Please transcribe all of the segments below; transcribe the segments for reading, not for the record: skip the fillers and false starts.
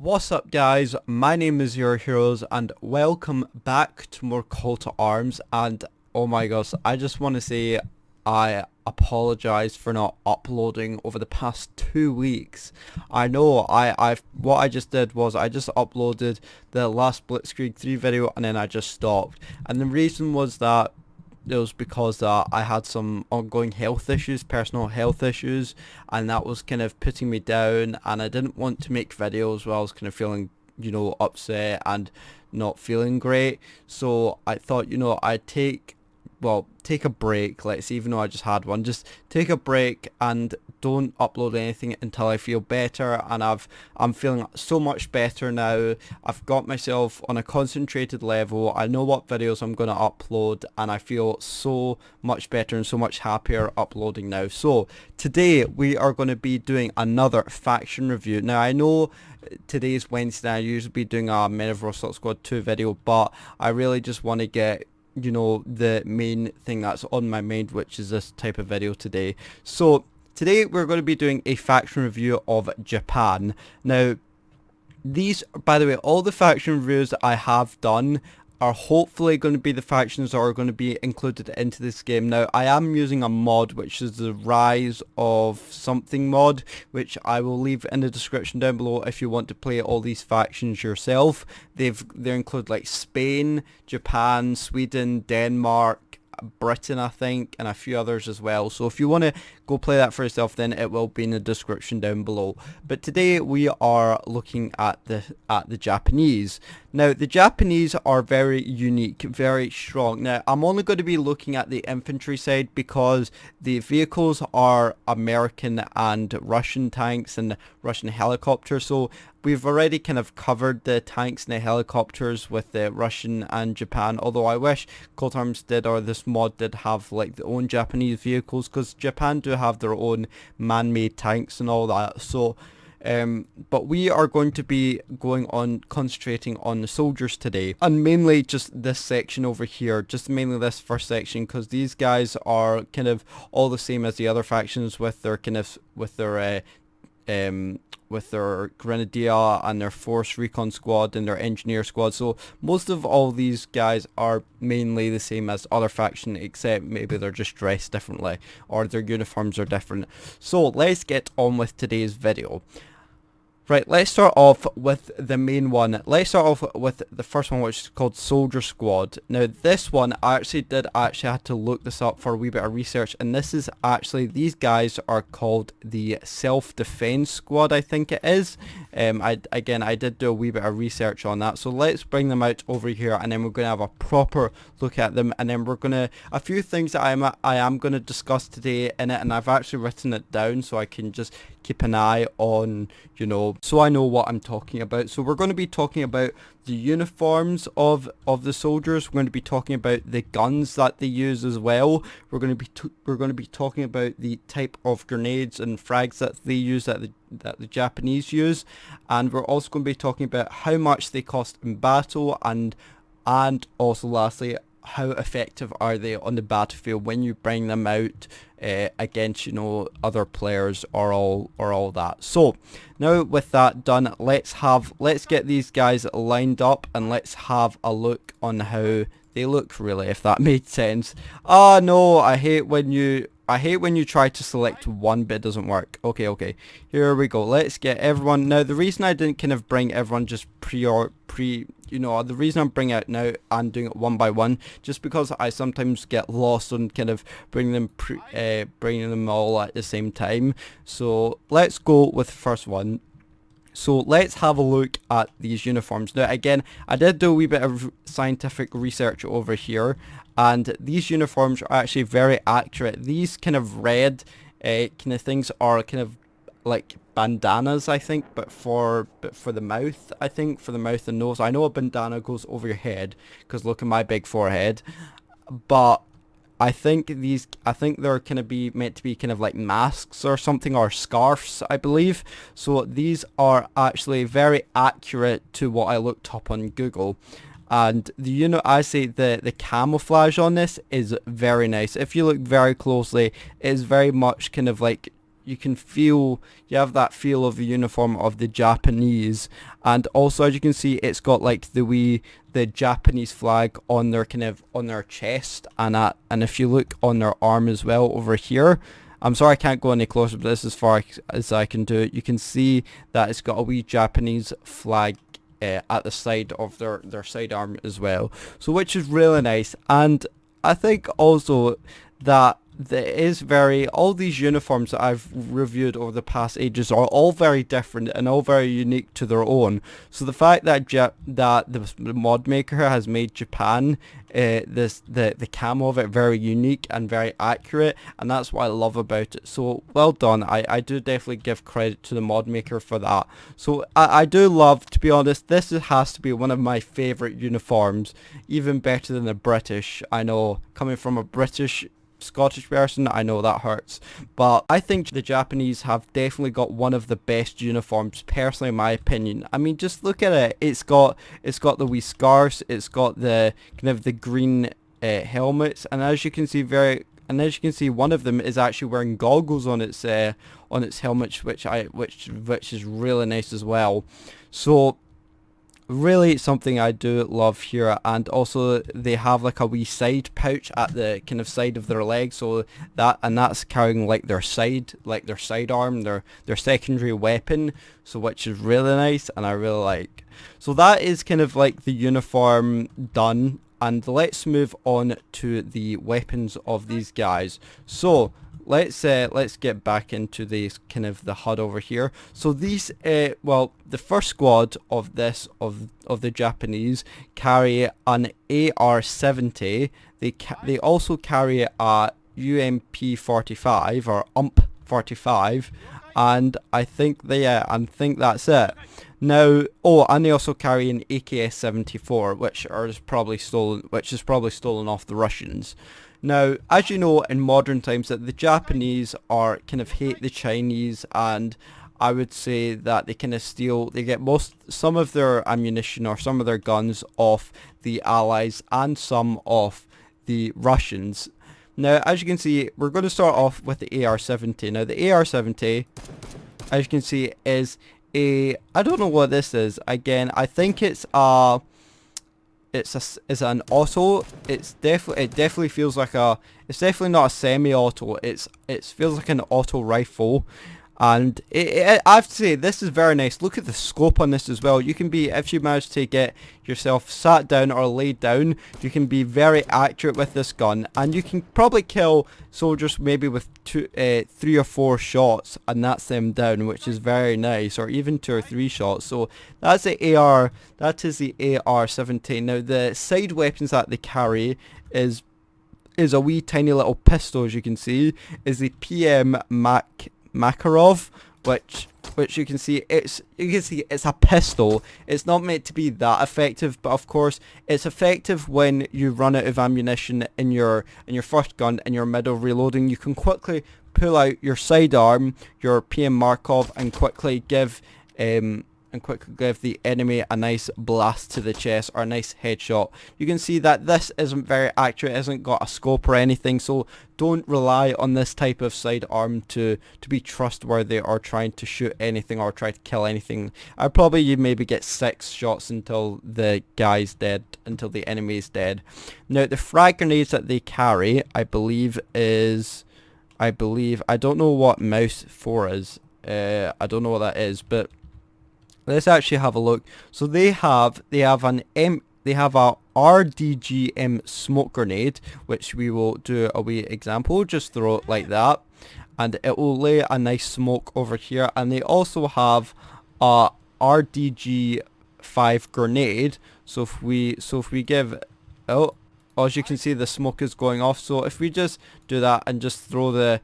What's up guys, my name is Your Heroes and welcome back to more Call to Arms. And oh my gosh, I just want to say I apologize for not uploading over the past 2 weeks. I know what I just did was I just uploaded the last Blitzkrieg 3 video and then I just stopped, and the reason was that it was because I had some ongoing health issues, personal health issues, and that was kind of putting me down, and I didn't want to make videos while I was kind of feeling, upset and not feeling great. So I thought, I'd take a break, let's see, even though I just had one, just take a break and don't upload anything until I feel better. And I'm feeling so much better now. I've got myself on a concentrated level. I know what videos I'm going to upload, and I feel so much better and so much happier uploading now. So today we are going to be doing another faction review. Now I know today's Wednesday, I usually be doing a Men of Rostock Squad 2 video, but I really just want to get the main thing that's on my mind, which is this type of video today. So today we're going to be doing a faction review of Japan. Now these, by the way, all the faction reviews that I have done are hopefully going to be the factions that are going to be included into this game. Now I am using a mod, which is the Rise of Something mod, which I will leave in the description down below if you want to play all these factions yourself. They include like Spain, Japan, Sweden, Denmark, Britain, I think, and a few others as well. So if you want to go play that for yourself, then it will be in the description down below. But today we are looking at the Japanese. Now the Japanese are very unique, very strong. Now I'm only going to be looking at the infantry side because the vehicles are American and Russian tanks and Russian helicopters. So we've already kind of covered the tanks and the helicopters with the Russian and Japan, although I wish Cold Arms did, or this mod did, have like their own Japanese vehicles, because Japan do have their own man-made tanks and all that. So but we are going to be concentrating on the soldiers today, and mainly just this section over here, just mainly this first section, because these guys are kind of all the same as the other factions with their Grenadier and their Force Recon squad and their Engineer squad. So most of all these guys are mainly the same as other faction, except maybe they're just dressed differently or their uniforms are different. So let's get on with today's video. Right, let's start off with the main one. Let's start off with the first one, which is called Soldier Squad. Now this one, I had to look this up for a wee bit of research, and this is actually, these guys are called the Self-Defense Squad, I think it is. I did do a wee bit of research on that, so let's bring them out over here, and then we're going to have a proper look at them, and then we're going to, a few things that I am going to discuss today in it, and I've actually written it down so I can just keep an eye on, so I know what I'm talking about. So we're going to be talking about the uniforms of the soldiers. We're going to be talking about the guns that they use as well. We're going to be talking about the type of grenades and frags that they use, that the Japanese use, and we're also going to be talking about how much they cost in battle, and also lastly, how effective are they on the battlefield when you bring them out against other players or all that. So now with that done, let's get these guys lined up and let's have a look on how they look, really, if that made sense. Oh no, I hate when you try to select one but it doesn't work. Okay, here we go. Let's get everyone. Now the reason I didn't kind of bring everyone just the reason I'm bringing it now and doing it one by one, just because I sometimes get lost on kind of bringing them all at the same time. So let's go with the first one. So let's have a look at these uniforms. Now again, I did do a wee bit of scientific research over here, and these uniforms are actually very accurate. These kind of red kind of things are kind of like bandanas, I think, but for the mouth, I think, for the mouth and nose. I know a bandana goes over your head, because look at my big forehead, but I think they're kind of meant to be kind of like masks or something, or scarves, I believe. So these are actually very accurate to what I looked up on Google. And I say the camouflage on this is very nice. If you look very closely, it is very much kind of like you can feel, you have that feel of the uniform of the Japanese. And also, as you can see, it's got like the Japanese flag on their on their chest, and if you look on their arm as well over here, I'm sorry I can't go any closer, but this is as far as I can do it. You can see that it's got a wee Japanese flag at the side of their sidearm as well, so which is really nice. And I think also that there is all these uniforms that I've reviewed over the past ages are all very different and all very unique to their own. So the fact that the mod maker has made Japan the camo of it very unique and very accurate, and that's what I love about it. So well done. I do definitely give credit to the mod maker for that. So I do love, to be honest, this has to be one of my favourite uniforms, even better than the British. I know, coming from a British Scottish person, I know that hurts, but I think the Japanese have definitely got one of the best uniforms, personally, in my opinion. I mean, just look at it. It's got the wee scarves, it's got the kind of the green helmets, and as you can see, one of them is actually wearing goggles on its helmet, which is really nice as well. So really something I do love here. And also they have like a wee side pouch at the kind of side of their leg, so that's carrying like their sidearm, their secondary weapon, so which is really nice and I really like. So that is kind of like the uniform done, and let's move on to the weapons of these guys. So let's get back into the kind of the HUD over here. So these well, the first squad of the Japanese carry an AR-70. They also carry a UMP-45 or UMP-45, and I think that's it. Now, and they also carry an AKS-74, which is probably stolen off the Russians. Now, as you know, in modern times, that the Japanese are kind of hate the Chinese, and I would say that they kind of get some of their ammunition or some of their guns off the Allies and some off the Russians. Now, as you can see, we're going to start off with the AR-70. Now, the AR-70, as you can see, is I don't know what this is. Again, I think it's an auto. It definitely feels like it's definitely not a semi-auto. It feels like an auto rifle, and I have to say, this is very nice. Look at the scope on this as well. You can be, if you manage to get yourself sat down or laid down, you can be very accurate with this gun, and you can probably kill soldiers maybe with 3 or 4 shots, and that's them down, which is very nice, or even 2 or 3 shots. So that's the AR. That is the AR-17. Now, the side weapons that they carry is a wee tiny little pistol, as you can see, is the PM Makarov, which you can see it's a pistol. It's not meant to be that effective, but of course it's effective when you run out of ammunition in your first gun in your middle reloading. You can quickly pull out your sidearm, your PM Markov, and quickly give the enemy a nice blast to the chest or a nice headshot. You can see that this isn't very accurate, it hasn't got a scope or anything, so don't rely on this type of sidearm to be trustworthy or trying to shoot anything or try to kill anything. You maybe get 6 shots until the guy's dead, until the enemy is dead. Now, the frag grenades that they carry, I don't know what Mouse 4 is. I don't know what that is, but let's actually have a look. So they have a RDGM smoke grenade, which we will do a wee example. Just throw it like that, and it will lay a nice smoke over here. And they also have a RDG5 grenade. So if we give, as you can see, the smoke is going off. So if we just do that and just throw the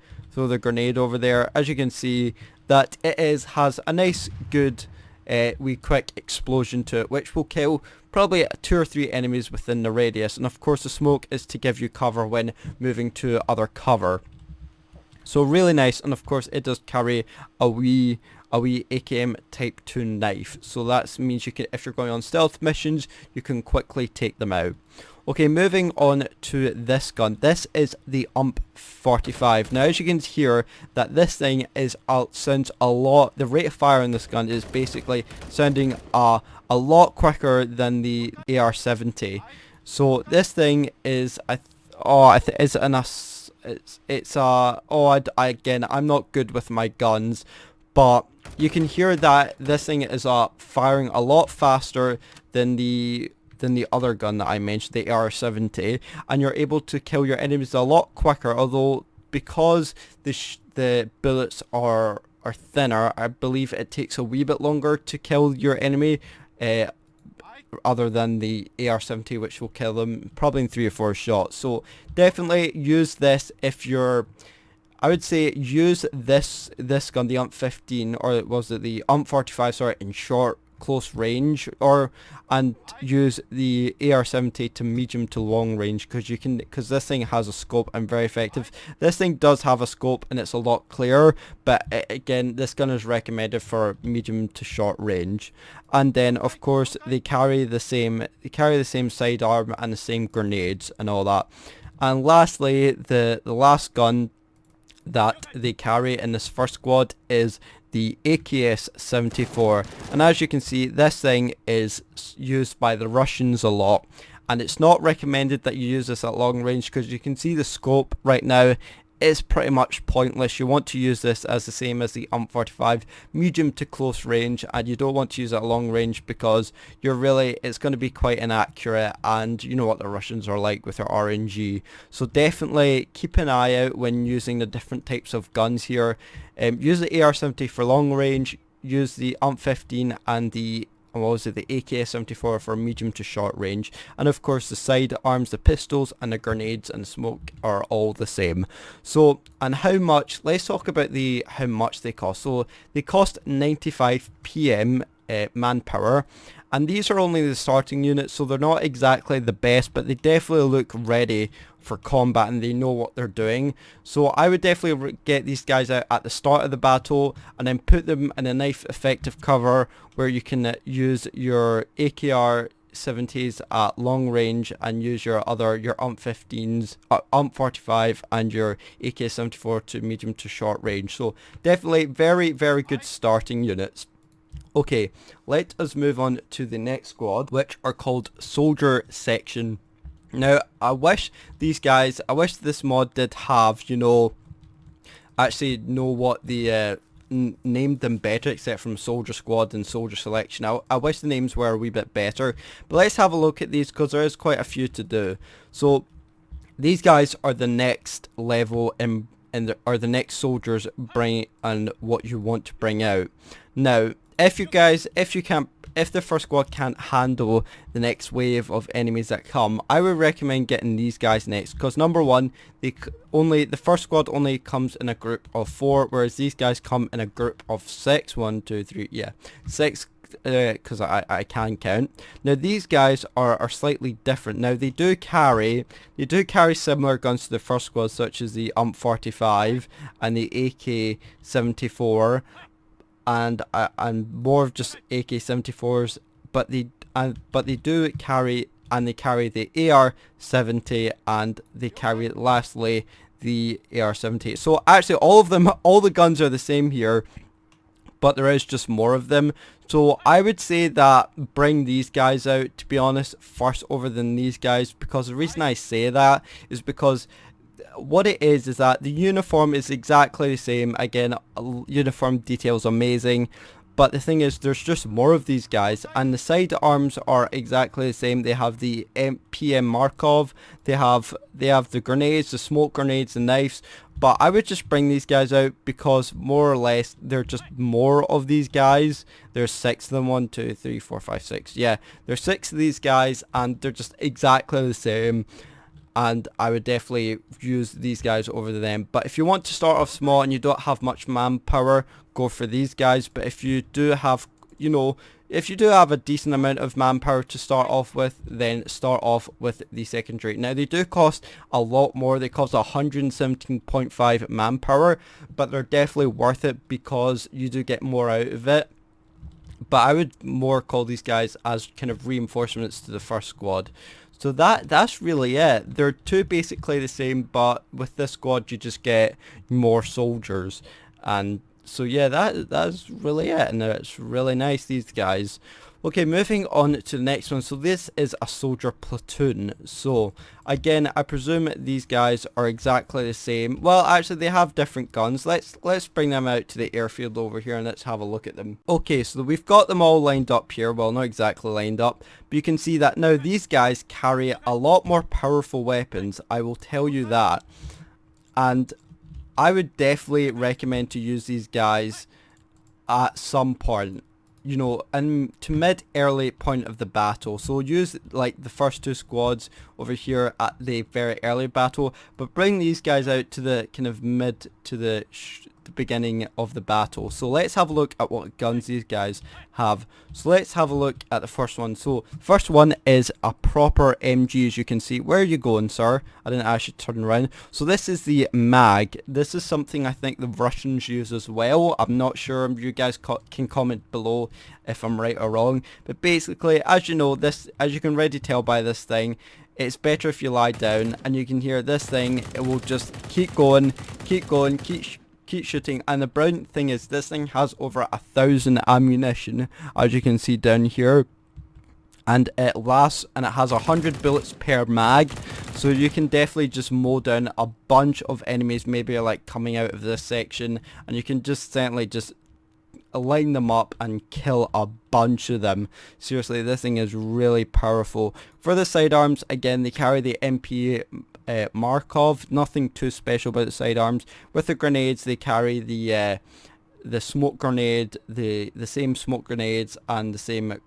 grenade over there, as you can see, that has a nice good wee quick explosion to it, which will kill probably 2 or 3 enemies within the radius. And of course the smoke is to give you cover when moving to other cover. So really nice. And of course it does carry a wee AKM Type 2 knife, so that means you can, if you're going on stealth missions, you can quickly take them out. Okay, moving on to this gun. This is the UMP-45. Now, as you can hear, that this thing sounds a lot. The rate of fire on this gun is basically sounding a lot quicker than the AR-70. So this thing is again, I'm not good with my guns, but you can hear that this thing is firing a lot faster than the other gun that I mentioned, the AR-70, and you're able to kill your enemies a lot quicker. Although because the bullets are thinner, I believe it takes a wee bit longer to kill your enemy, other than the AR-70, which will kill them probably in 3 or 4 shots. So definitely use this if you're, I would say use this gun, the UMP-15, or was it the UMP-45, sorry, in short close range, and use the AR-70 to medium to long range, because this thing has a scope and very effective. This thing does have a scope and it's a lot clearer, but again, this gun is recommended for medium to short range. And then of course they carry the same sidearm and the same grenades and all that. And lastly, the last gun that they carry in this first squad is the AKS-74, and as you can see, this thing is used by the Russians a lot, and it's not recommended that you use this at long range, because you can see the scope right now is pretty much pointless. You want to use this as the same as the UMP-45, medium to close range, and you don't want to use it at long range because it's going to be quite inaccurate, and you know what the Russians are like with their RNG. So definitely keep an eye out when using the different types of guns here. Use the AR-70 for long range, use the UMP-15 and the AK-74 for medium to short range, and of course the sidearms, the pistols and the grenades and smoke are all the same. So, and how much, let's talk about how much they cost. So they cost 95 PM manpower, and these are only the starting units, so they're not exactly the best, but they definitely look ready for combat and they know what they're doing. So I would definitely get these guys out at the start of the battle and then put them in a nice effective cover where you can use your AKR-70s at long range and use your UMP-15s, UMP-45 and your AK-74 to medium to short range. So definitely very, very good starting units. Okay, let us move on to the next squad, which are called Soldier Section. Now, I wish this mod did have, actually know what the named them better, except from Soldier Squad and Soldier Selection. I wish the names were a wee bit better, but let's have a look at these because there is quite a few to do. So these guys are the next level are the next soldiers and what you want to bring out. Now, if the first squad can't handle the next wave of enemies that come, I would recommend getting these guys next, because number one, the first squad only comes in a group of 4, whereas these guys come in a group of 6. 1, 2, 3, yeah, 6, because I can count. Now these guys are slightly different. Now they do carry similar guns to the first squad, such as the UMP-45 and the AK-74. And more of just AK-74s, but they do carry, and they carry the AR-70, and they carry lastly the AR-70. So actually all the guns are the same here, but there is just more of them. So I would say that bring these guys out, to be honest, first over than these guys, because the reason I say that is because what it is that the uniform is exactly the same. Again, uniform details amazing, but the thing is there's just more of these guys, and the sidearms are exactly the same. They have the PM Markov, they have the grenades, the smoke grenades, the knives. But I would just bring these guys out because more or less they're just more of these guys. There's 6 of them. 1, 2, 3, 4, 5, 6. Yeah, there's 6 of these guys and they're just exactly the same. And I would definitely use these guys over them. But if you want to start off small and you don't have much manpower, go for these guys. But if you do have, if you do have a decent amount of manpower to start off with, then start off with the secondary. Now they do cost a lot more. They cost 117.5 manpower, but they're definitely worth it because you do get more out of it. But I would more call these guys as kind of reinforcements to the first squad. So that's really it. They're two basically the same, but with this squad you just get more soldiers. And so yeah, that's really it, and it's really nice, these guys. Okay, moving on to the next one. So this is a soldier platoon. So again, I presume these guys are exactly the same. Well, actually they have different guns. Let's bring them out to the airfield over here and let's have a look at them. Okay, so we've got them all lined up here. Well, not exactly lined up, but you can see that now these guys carry a lot more powerful weapons. I will tell you that. And I would definitely recommend to use these guys at some point, you know, and to early point of the battle. So use like the first two squads over here at the very early battle, but bring these guys out to the kind of mid to the beginning of the battle. So let's have a look at what guns these guys have. So let's have a look at the first one. So first one is a proper MG, as you can see. Where are you going, sir? I didn't actually turn around. So this is the mag. This is something I think the Russians use as well. I'm not sure. You guys can comment below if I'm right or wrong, but basically, as you know, this, as you can already tell by this thing, it's better if you lie down, and you can hear this thing. It will just keep going, keep shooting. And the brilliant thing is this thing has over 1,000 ammunition, as you can see down here, and it lasts, and it has 100 bullets per mag, so you can definitely just mow down a bunch of enemies, maybe like coming out of this section, and you can just certainly just line them up and kill a bunch of them. Seriously, this thing is really powerful. For the sidearms, again, they carry the MP Markov. Nothing too special about the sidearms. With the grenades, they carry the smoke grenade, the same smoke grenades and the same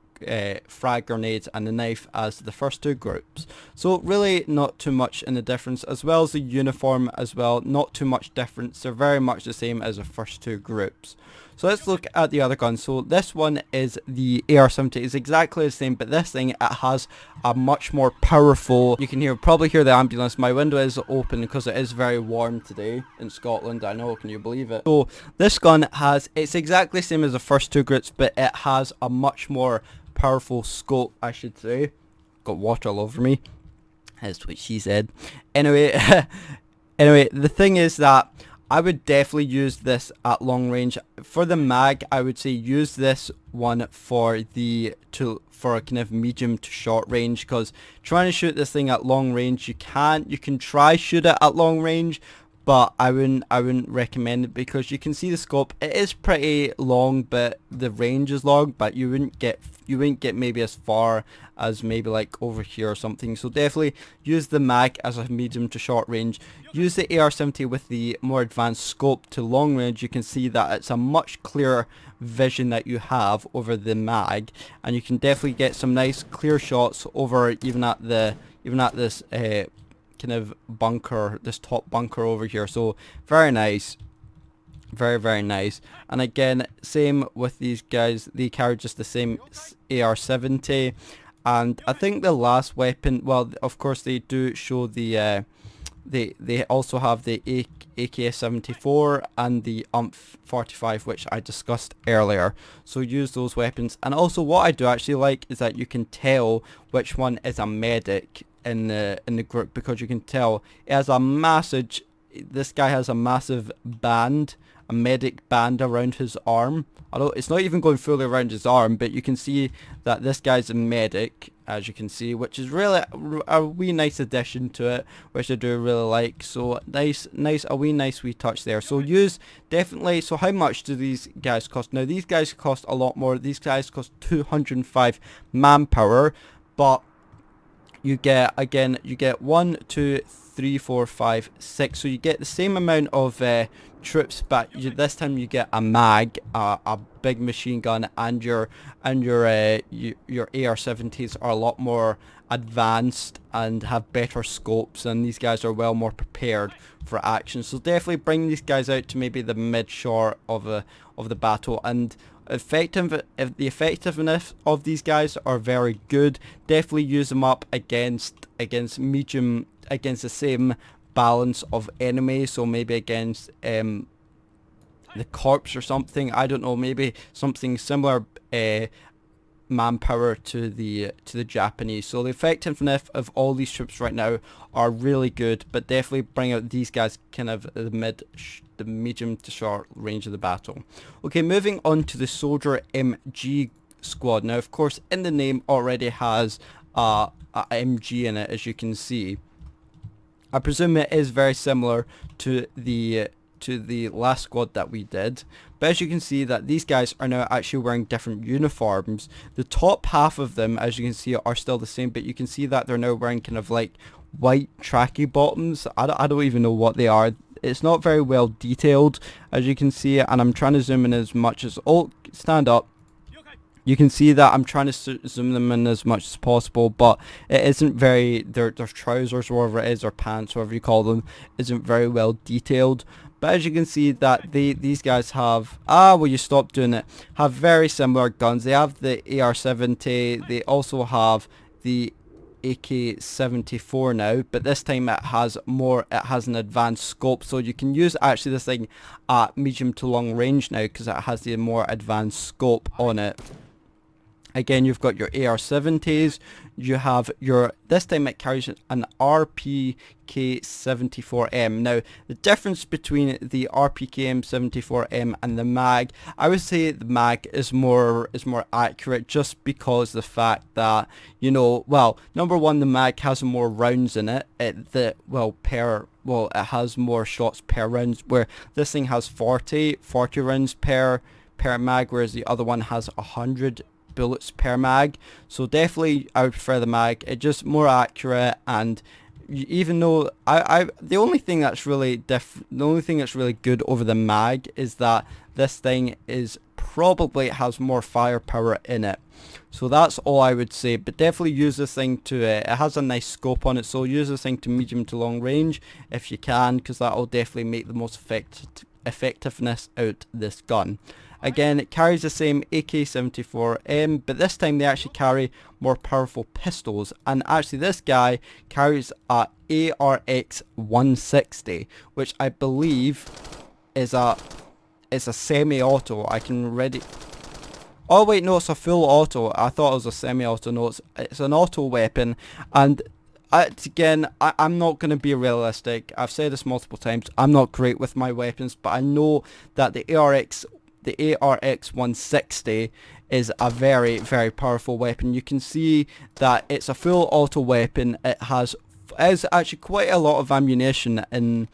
frag grenades and the knife as the first two groups. So really not too much in the difference, as well as the uniform as well, not too much difference. They're very much the same as the first two groups. So let's look at the other gun. So this one is the AR-70. It's exactly the same, but this thing, it has a much more powerful, you can probably hear the ambulance. My window is open because it is very warm today in Scotland, I know, can you believe it? So this gun has, it's exactly the same as the first two groups, but it has a much more powerful scope, I should say. Got water all over me. That's what she said. Anyway, the thing is that I would definitely use this at long range. For the mag, I would say use this one for a kind of medium to short range, because trying to shoot this thing at long range, you can try shoot it at long range, but I wouldn't recommend it, because you can see the scope, it is pretty long, but the range is long, but you wouldn't get maybe as far as maybe like over here or something. So definitely use the mag as a medium to short range. Use the AR-70 with the more advanced scope to long range. You can see that it's a much clearer vision that you have over the mag, and you can definitely get some nice clear shots over even at this kind of bunker, this top bunker over here. So very nice, very nice. And again, same with these guys, they carry just the same AR-70, and I think the last weapon, well, of course they do show the they also have the AK-74 and the UMP-45, which I discussed earlier. So use those weapons. And also what I do actually like is that you can tell which one is a medic in the group, because you can tell it has a massive, this guy has a massive band, a medic band around his arm. Although it's not even going fully around his arm, but you can see that this guy's a medic, as you can see, which is really a wee nice addition to it, which I do really like. So a wee touch there. So use definitely. So how much do these guys cost? Now these guys cost a lot more. These guys cost 205 manpower, but you get, again, you get 1, 2, 3, 4, 5, 6. So you get the same amount of troops, but this time you get a mag, a big machine gun, and your AR-70s are a lot more advanced and have better scopes, and these guys are well more prepared for action. So definitely bring these guys out to maybe the mid-short of the battle, and the effectiveness of these guys are very good. Definitely use them up against medium, against the same balance of enemies. So maybe against the corpse or something, I don't know, maybe something similar manpower to the Japanese. So the effectiveness of all these troops right now are really good, but definitely bring out these guys kind of the medium to short range of the battle. Okay, moving on to the Soldier MG squad. Now, of course, in the name already has a MG in it, as you can see. I presume it is very similar to the last squad that we did, but as you can see that these guys are now actually wearing different uniforms. The top half of them, as you can see, are still the same, but you can see that they're now wearing kind of like white tracky bottoms. I don't even know what they are. It's not very well detailed, as you can see, and I'm trying to zoom in as much as... Oh, stand up. You can see that I'm trying to zoom them in as much as possible, but it isn't very, their trousers, or whatever it is, or pants, whatever you call them, isn't very well detailed. But as you can see that these guys have, will you stop doing it, have very similar guns. They have the AR-70, they also have the AK-74 now, but this time it has an advanced scope, so you can use actually this thing at medium to long range now, because it has the more advanced scope on it. Again, you've got your AR-70s, you have your, this time it carries an Rpk M74m. Now, the difference between the Rpk M74m and the mag, I would say the mag is more accurate, just because the fact that, you know, well, number one, the mag has more rounds in it, it has more shots per round, where this thing has 40 rounds per mag, whereas the other one has 100 bullets per mag. So definitely I would prefer the mag. It's just more accurate, and even though the only thing that's really good over the mag is that this thing is probably has more firepower in it. So that's all I would say, but definitely use this thing to, it has a nice scope on it, so use this thing to medium to long range if you can, because that will definitely make the most effectiveness out this gun. Again, it carries the same AK-74M, but this time they actually carry more powerful pistols. And actually this guy carries a ARX 160, which I believe is a semi-auto. I can ready... Oh wait, no, it's a full auto. I thought it was a semi-auto. No, it's an auto weapon. And again, I'm not going to be realistic. I've said this multiple times. I'm not great with my weapons, but I know that the ARX 160 is a very, very powerful weapon. You can see that it's a full auto weapon. It has actually quite a lot of ammunition in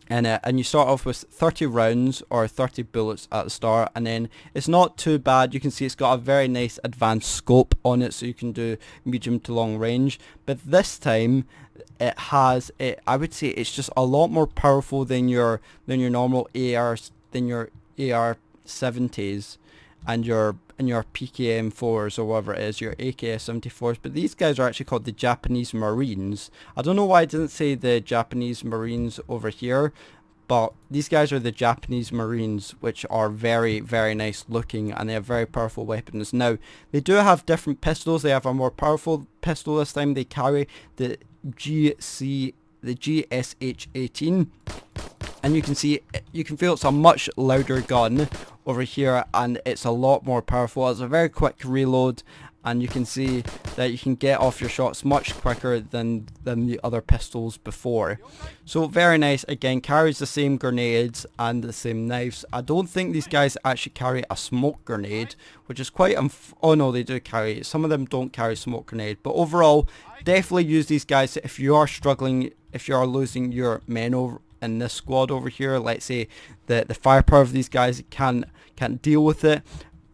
it, and you start off with 30 rounds or 30 bullets at the start, and then it's not too bad. You can see it's got a very nice advanced scope on it, so you can do medium to long range. But this time it has I would say it's just a lot more powerful than your normal AR-70s and your PKM4s, or whatever it is, your AK-74s, but these guys are actually called the Japanese Marines. I don't know why I didn't say the Japanese Marines over here, but these guys are the Japanese Marines, which are very, very nice looking, and they have very powerful weapons. Now, they do have different pistols. They have a more powerful pistol this time. They carry the GSH-18. And you can see, you can feel it's a much louder gun over here, and it's a lot more powerful. It's a very quick reload, and you can see that you can get off your shots much quicker than the other pistols before. So very nice. Again, carries the same grenades and the same knives. I don't think these guys actually carry a smoke grenade, which is quite oh no, they do carry, some of them don't carry smoke grenade, but overall definitely use these guys if you are struggling, if you are losing your men over in this squad over here. Let's say the firepower of these guys can't deal with it.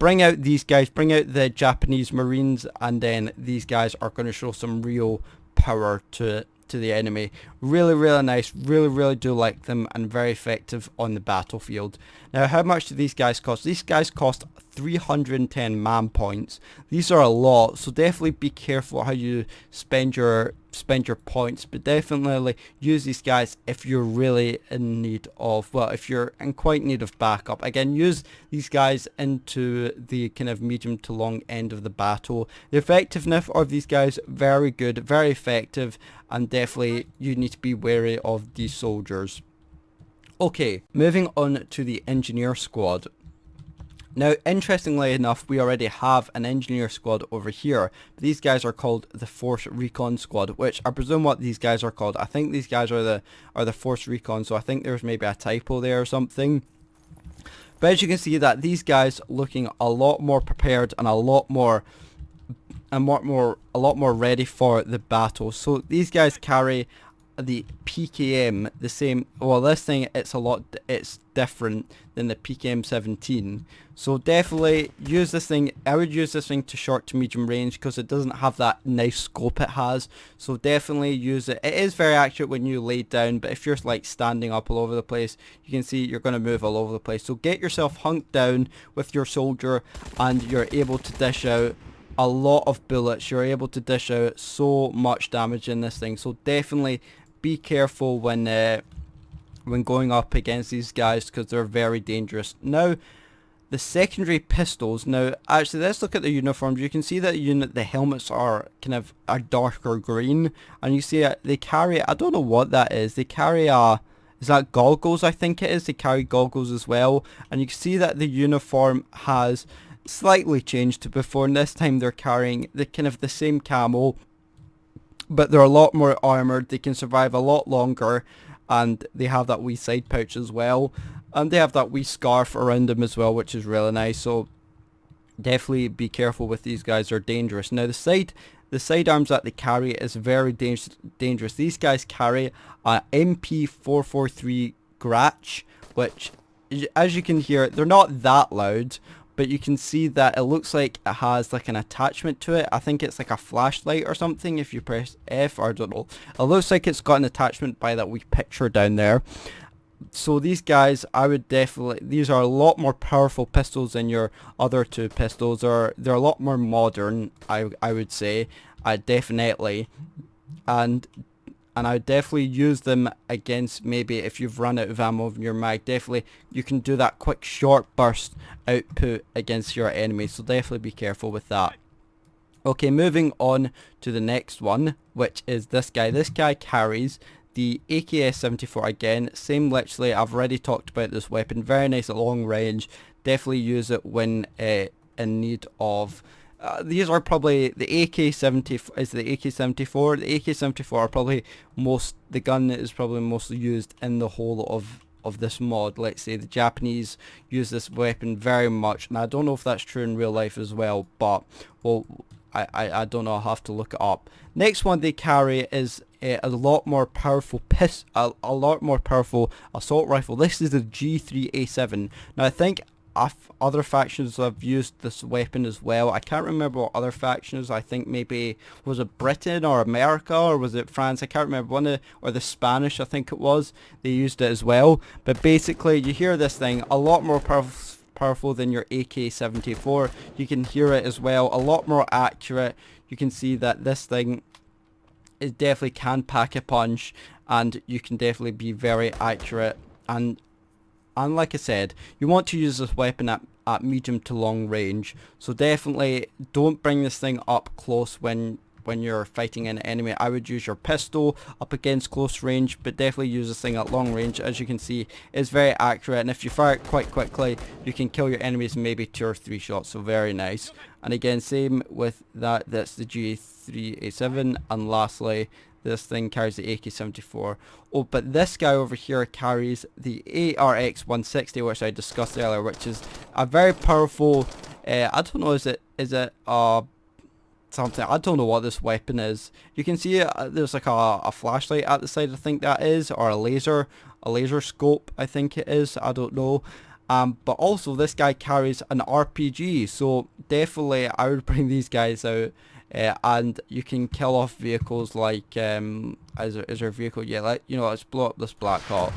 Bring out these guys, bring out the Japanese Marines, and then these guys are going to show some real power to the enemy. Really, really nice. Really, really do like them, and very effective on the battlefield. Now, how much do these guys cost? These guys cost 310 man points. These are a lot, so definitely be careful how you spend your points, but definitely use these guys if you're really in need of, well, if you're in quite need of backup. Again, use these guys into the kind of medium to long end of the battle. The effectiveness of these guys, very good, very effective, and definitely you need to be wary of these soldiers. Okay, moving on to the engineer squad. Now, interestingly enough, we already have an engineer squad over here. These guys are called the Force Recon squad, which I presume what these guys are called. I think these guys are the Force Recon, so I think there's maybe a typo there or something. But as you can see, that these guys looking a lot more prepared and a lot more ready for the battle. So these guys carry the PKM, the same. Well, this thing, it's different than the PKM 17. So definitely use this thing. I would use this thing to short to medium range because it doesn't have that nice scope it has. So definitely use it. It is very accurate when you lay down, but if you're like standing up all over the place, you can see you're going to move all over the place. So get yourself hunked down with your soldier and you're able to dish out a lot of bullets. You're able to dish out so much damage in this thing. So definitely be careful when going up against these guys because they're very dangerous. Now, the secondary pistols. Now, actually, let's look at the uniforms. You can see that the helmets are kind of a darker green, and you see they carry. I don't know what that is. They carry is that goggles? I think it is. They carry goggles as well, and you can see that the uniform has slightly changed to before, and this time they're carrying the kind of the same camo, but they're a lot more armored. They can survive a lot longer, and they have that wee side pouch as well, and they have that wee scarf around them as well, which is really nice. So definitely be careful with these guys. They're dangerous. Now the sidearms that they carry is very dangerous. These guys carry a MP443 Gratch, which, as you can hear, they're not that loud, but you can see that it looks like it has like an attachment to it. I think it's like a flashlight or something if you press F, or I don't know. It looks like it's got an attachment by that wee picture down there. So these guys, I would definitely, these are a lot more powerful pistols than your other two pistols. They're a lot more modern, I would say, definitely. And I would definitely use them against, maybe if you've run out of ammo in your mag, definitely you can do that quick short burst output against your enemy, so definitely be careful with that. Okay, moving on to the next one, which is this guy. This guy carries the AK-74 again, same literally, I've already talked about this weapon, very nice at long range. Definitely use it when in need of... these are probably the AK-74 is the AK-74. The AK-74 are probably the gun that is probably mostly used in the whole of this mod. Let's say the Japanese use this weapon very much, and I don't know if that's true in real life as well, but well, I don't know, I'll have to look it up. Next one they carry is a lot more powerful a lot more powerful assault rifle. This is the G3A7. Now I think other factions have used this weapon as well. I can't remember what other factions. I think maybe, was it Britain or America, or was it France? I can't remember. Or the Spanish, I think it was. They used it as well. But basically, you hear this thing a lot more powerful than your AK-74. You can hear it as well, a lot more accurate. You can see that this thing it definitely can pack a punch, and you can definitely be very accurate. And like I said, you want to use this weapon at medium to long range. So definitely don't bring this thing up close when you're fighting an enemy. I would use your pistol up against close range, but definitely use this thing at long range. As you can see, it's very accurate, and if you fire it quite quickly, you can kill your enemies in maybe 2 or 3 shots. So very nice. And again, same with that. That's the G3A7. And lastly, this thing carries the AK-74. Oh, but this guy over here carries the ARX-160, which I discussed earlier, which is a very powerful, I don't know, is it something, I don't know what this weapon is. You can see there's like a flashlight at the side, I think that is, or a laser scope, I think it is, I don't know. But also this guy carries an RPG, so definitely I would bring these guys out. And you can kill off vehicles like, is there a vehicle? Yeah, let's blow up this Black Hawk.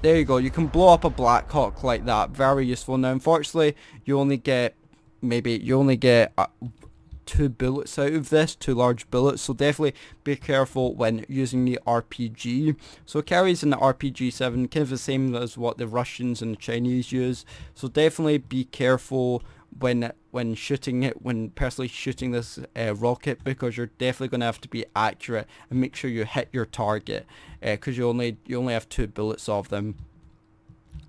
There you go, you can blow up a Black Hawk like that, very useful. Now unfortunately, you only get 2 bullets out of this, 2 large bullets, so definitely be careful when using the RPG. So it carries an RPG-7, kind of the same as what the Russians and the Chinese use, so definitely be careful when shooting it, when personally shooting this rocket, because you're definitely going to have to be accurate and make sure you hit your target, because you only have 2 bullets of them.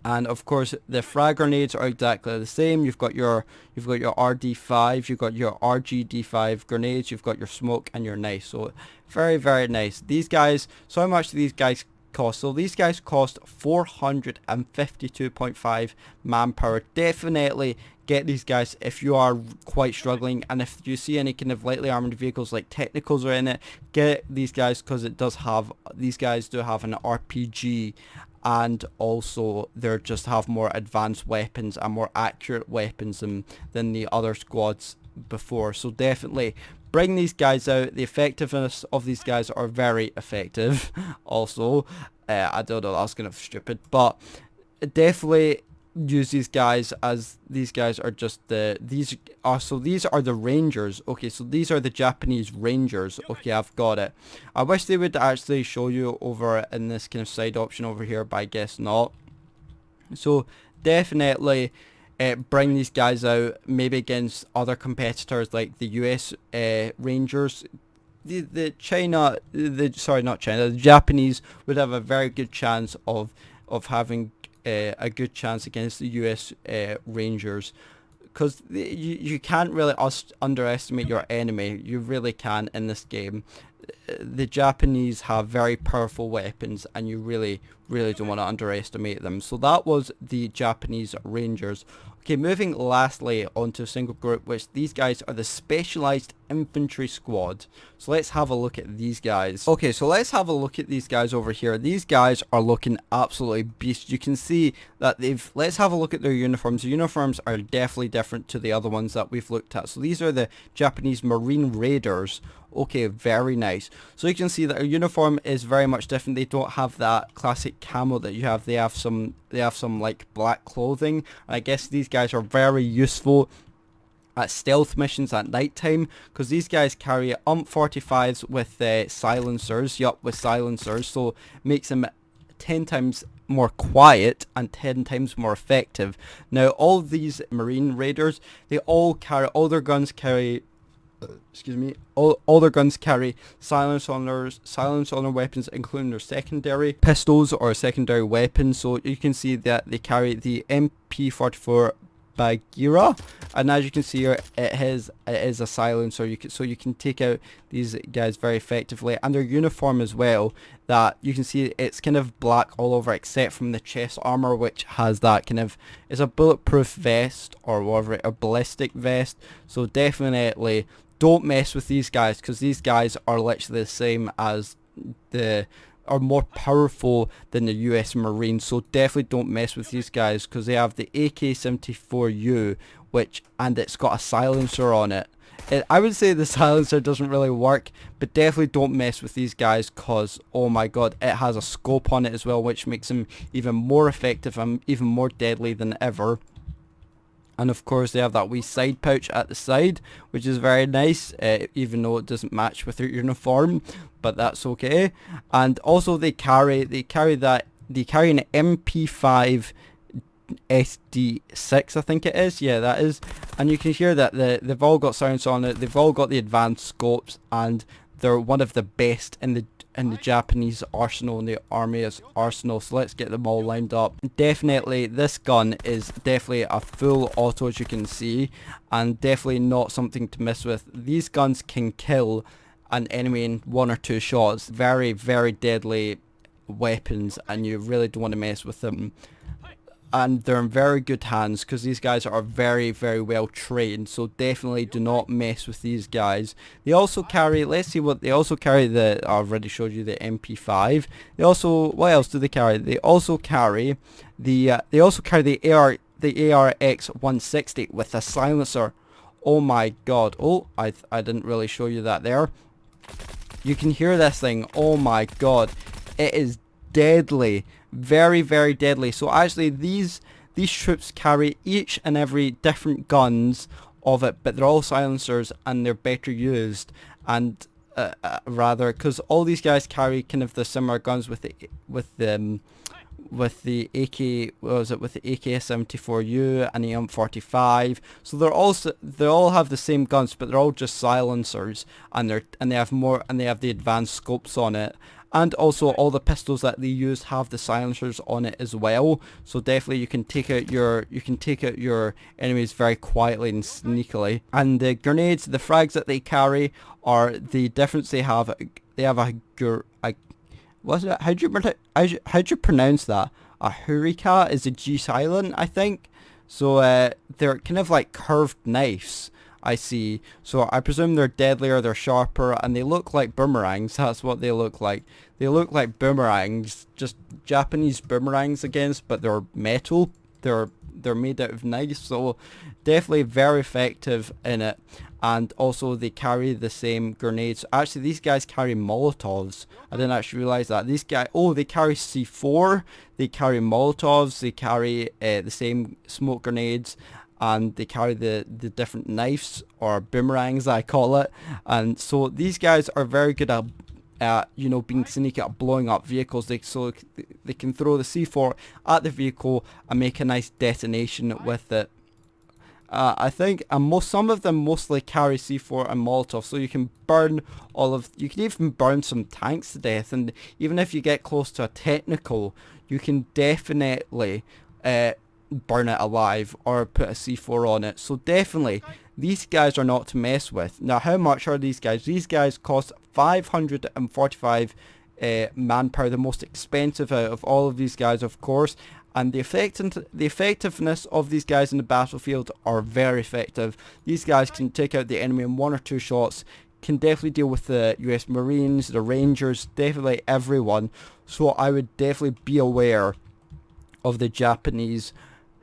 And of course the frag grenades are exactly the same. You've got your RD5, you've got your RGD5 grenades, you've got your smoke and your nice. So very, very nice. These guys, so how much do these guys cost? So these guys cost 452.5 manpower. Definitely get these guys if you are quite struggling, and if you see any kind of lightly armored vehicles like technicals are in it, get these guys, because these guys do have an RPG, and also they just have more advanced weapons and more accurate weapons than the other squads before. So definitely bring these guys out. The effectiveness of these guys are very effective. Also, I don't know, that's kind of stupid, but definitely use these guys, as these guys are just these are the Rangers. Okay, so these are the Japanese Rangers. Okay, I've got it. I wish they would actually show you over in this kind of side option over here, but I guess not. So definitely bring these guys out, maybe against other competitors like the US Rangers. The Japanese would have a very good chance of having a good chance against the US Rangers, because you can't really underestimate your enemy. You really can in this game. The Japanese have very powerful weapons, and you really don't want to underestimate them. So that was the Japanese Rangers. Okay, moving lastly onto a single group, which these guys are the Specialized Infantry Squad. So let's have a look at these guys. Okay, so let's have a look at these guys over here. These guys are looking absolutely beast. You can see that let's have a look at their uniforms. The uniforms are definitely different to the other ones that we've looked at. So these are the Japanese Marine Raiders. Okay, very nice. So you can see that their uniform is very much different. They don't have that classic camo that you have. They have some like black clothing. And I guess these guys are very useful at stealth missions at night time, because these guys carry UMP-45s with silencers. Yup, with silencers. So makes them 10 times more quiet and 10 times more effective. Now all these Marine Raiders, all their guns carry all their guns carry silence on their weapons, including their secondary pistols or secondary weapons. So you can see that they carry the MP44 Bagheera, and as you can see here, it is a silencer. So you can take out these guys very effectively. And their uniform as well, that you can see it's kind of black all over except from the chest armor, which has that kind of, it's a bulletproof vest or whatever, a ballistic vest. So definitely don't mess with these guys, because these guys are literally the same as are more powerful than the US Marines. So definitely don't mess with these guys, because they have the AK-74U, and it's got a silencer on it. I would say the silencer doesn't really work, but definitely don't mess with these guys, because oh my god, it has a scope on it as well, which makes them even more effective and even more deadly than ever. And of course they have that wee side pouch at the side, which is very nice, even though it doesn't match with their uniform, but that's okay. And also they carry an MP5 SD6, I think it is. Yeah, that is. And you can hear that they've all got sounds on it. They've all got the advanced scopes, and they're one of the best in the Japanese arsenal, in the army's arsenal. So let's get them all lined up. Definitely this gun is definitely a full auto, as you can see, and definitely not something to mess with. These guns can kill an enemy in 1 or 2 shots. Very, very deadly weapons, and you really don't want to mess with them. And they're in very good hands, because these guys are very, very well trained. So definitely do not mess with these guys. They also carry, let's see what they also carry. I already showed you the MP5. They also, what else do they carry? They also carry the ARX 160 with a silencer. Oh my god. Oh, I didn't really show you that there. You can hear this thing. Oh my god, it is deadly. Very, very deadly. So actually these troops carry each and every different guns of it, but they're all silencers, and they're better used. And rather, because all these guys carry kind of the similar guns with the AK, what was it, with the AK-74U and the UMP-45. So they all have the same guns, but they're all just silencers, and they have the advanced scopes on it. and also all the pistols that they use have the silencers on it as well. So definitely you can take out your enemies very quietly and sneakily. And the grenades, the frags that they carry are the difference they have. They have a what's it? How do you pronounce that? A Hurricane is a G silent, I think. So they're kind of like curved knives, I see. So I presume they're deadlier, they're sharper, and they look like boomerangs. That's what they look like. They look like boomerangs, just Japanese boomerangs against, but they're metal. They're made out of knives, so definitely very effective in it. And also they carry the same grenades. Actually, these guys carry Molotovs. I didn't actually realize that. These guys, oh, they carry C4, they carry Molotovs, they carry the same smoke grenades, and they carry the different knives, or boomerangs I call it. And so these guys are very good at you know, being sneaky, at blowing up vehicles. So they can throw the C4 at the vehicle and make a nice detonation with it. I think some of them mostly carry C4 and Molotov, so you can burn you can even burn some tanks to death. And even if you get close to a technical, you can definitely burn it alive or put a C4 on it. So definitely these guys are not to mess with. Now, how much are these guys? These guys cost 545 manpower, the most expensive out of all of these guys, of course. And the effectiveness of these guys in the battlefield are very effective. These guys can take out the enemy in 1 or 2 shots, can definitely deal with the US Marines, the Rangers, definitely everyone. So I would definitely be aware of the Japanese,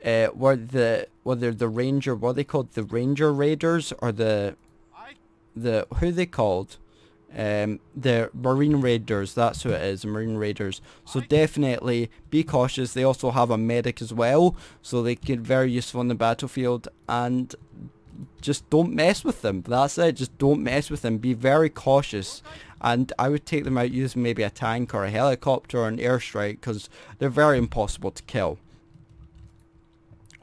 whether the Ranger, what are they called, the Ranger Raiders, or the who are they called? The Marine Raiders, that's who it is, Marine Raiders. So definitely be cautious. They also have a medic as well, so they get very useful on the battlefield. And just don't mess with them. That's it, just don't mess with them. Be very cautious. And I would take them out using maybe a tank or a helicopter or an airstrike, because they're very impossible to kill.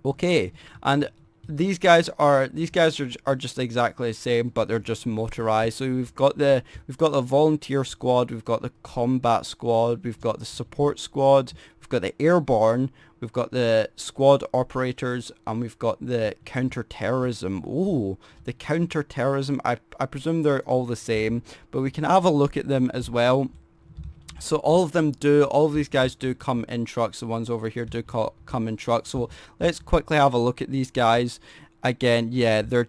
Okay, and these guys are just exactly the same, but they're just motorized. So we've got the volunteer squad, we've got the combat squad, we've got the support squad, we've got the airborne, we've got the squad operators, and we've got the counter-terrorism. Oh, the counter-terrorism, I presume they're all the same, but we can have a look at them as well. So all of these guys do come in trucks. The ones over here do come in trucks. So let's quickly have a look at these guys. Again, yeah, they're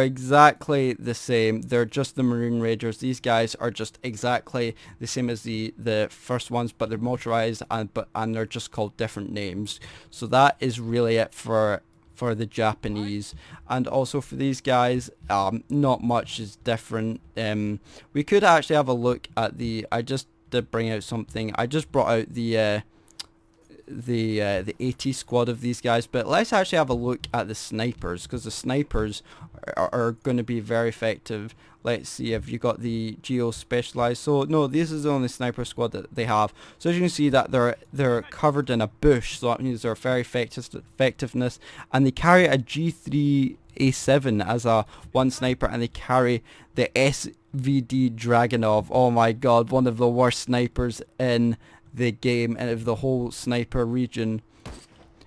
exactly the same. They're just the Marine Raiders. These guys are just exactly the same as the first ones, but they're motorized and they're just called different names. So that is really it for the Japanese. And also for these guys, not much is different. We could actually have a look at I just did bring out something. I just brought out the AT squad of these guys, but let's actually have a look at the snipers, because the snipers are going to be very effective. Let's see if you got the geo specialized. So no, this is the only sniper squad that they have. So as you can see that they're covered in a bush, so that means they're very effectiveness, and they carry a G3A7 as a one sniper, and they carry the SVD Dragunov. Oh my god, one of the worst snipers in the game and of the whole sniper region.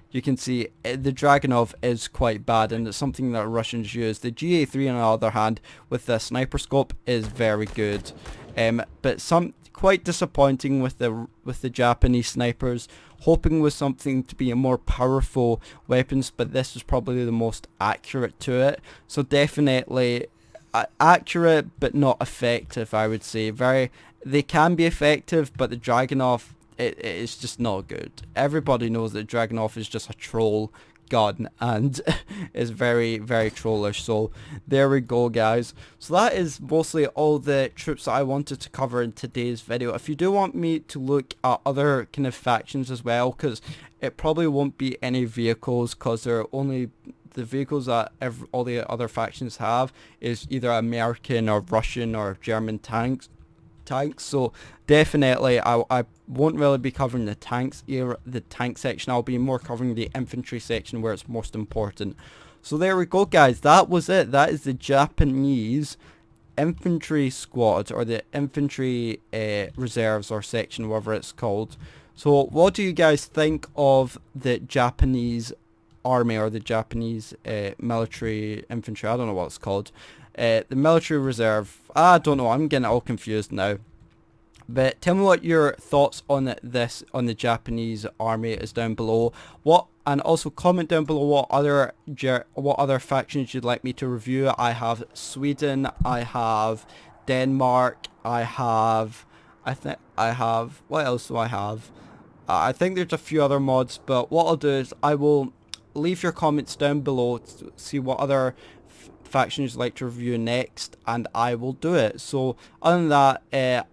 You can see the Dragunov is quite bad, and it's something that Russians use. The GA3 on the other hand, with the sniper scope, is very good, but quite disappointing with the Japanese snipers. Hoping with something to be a more powerful weapons, but this is probably the most accurate to it. So definitely accurate, but not effective, I would say. They can be effective, but the Dragunov, it is just not good. Everybody knows that Dragunov is just a troll gun and is very, very trollish. So there we go, guys. So that is mostly all the troops that I wanted to cover in today's video. If you do want me to look at other kind of factions as well, because it probably won't be any vehicles, because they're only the vehicles that all the other factions have is either American or Russian or German tanks. So definitely I won't really be covering the tank section. I'll be more covering the infantry section where it's most important. So there we go, guys. That was it. That is the Japanese infantry squad, or the infantry reserves or section, whatever it's called. So what do you guys think of the Japanese army, or the Japanese military infantry? I don't know what it's called. The military reserve. I don't know. I'm getting all confused now. But tell me what your thoughts on this, on the Japanese army, is down below. And also comment down below what other factions you'd like me to review. I have Sweden, I have Denmark, what else do I have? I think there's a few other mods, but what I'll do is I will leave your comments down below to see what other factions you'd like to review next, and I will do it. So other than that,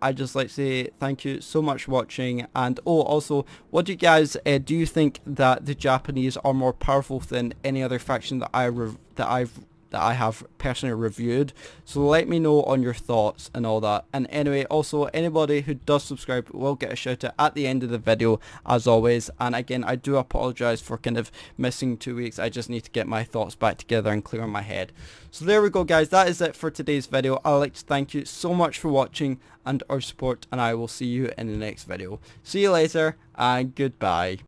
I just like to say thank you so much for watching. And also, what do you guys do you think that the Japanese are more powerful than any other faction that I have personally reviewed? So let me know on your thoughts and all that. And anyway, also anybody who does subscribe will get a shout out at the end of the video, as always. And again, I do apologize for kind of missing 2 weeks. I just need to get my thoughts back together and clear my head. So there we go, guys. That is it for today's video. I'd like to thank you so much for watching and our support, and I will see you in the next video. See you later, and goodbye.